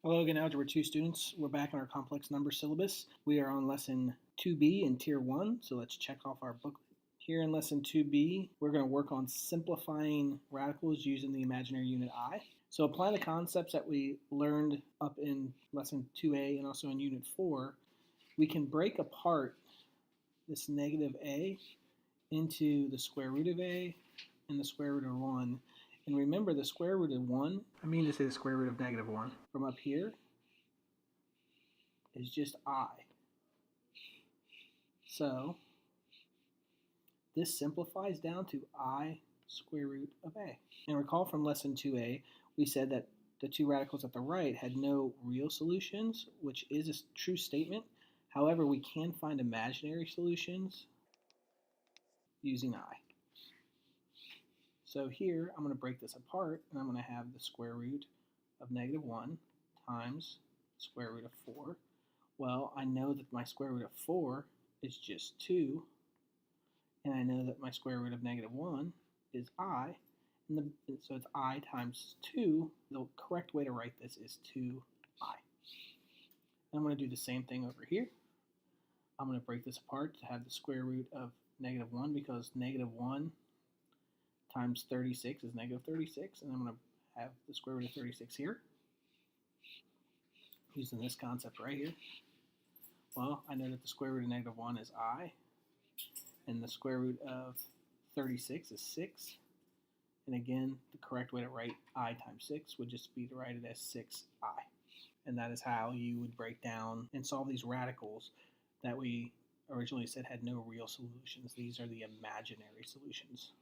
Hello again, Algebra 2 students. We're back on our complex number syllabus. We are on lesson 2b in tier 1, so let's check off our booklet. Here in lesson 2b, we're going to work on simplifying radicals using the imaginary unit I. So applying the concepts that we learned up in lesson 2a and also in unit 4, we can break apart this negative a into the square root of a and the square root of 1. And remember, the square root of 1, I mean to say the square root of negative 1, from up here is just I. So this simplifies down to I square root of A. And recall from lesson 2a, we said that the two radicals at the right had no real solutions, which is a true statement. However, we can find imaginary solutions using I. So here, I'm going to break this apart, and I'm going to have the square root of negative 1 times square root of 4. Well, I know that my square root of 4 is just 2, and I know that my square root of negative 1 is I, and so it's I times 2. The correct way to write this is 2I. And I'm going to do the same thing over here. I'm going to break this apart to have the square root of negative 1, because negative 1 times 36 is negative 36, and I'm going to have the square root of 36 here, using this concept right here. Well, I know that the square root of negative 1 is I, and the square root of 36 is 6. And again, the correct way to write I times 6 would just be to write it as 6I. And that is how you would break down and solve these radicals that we originally said had no real solutions. These are the imaginary solutions.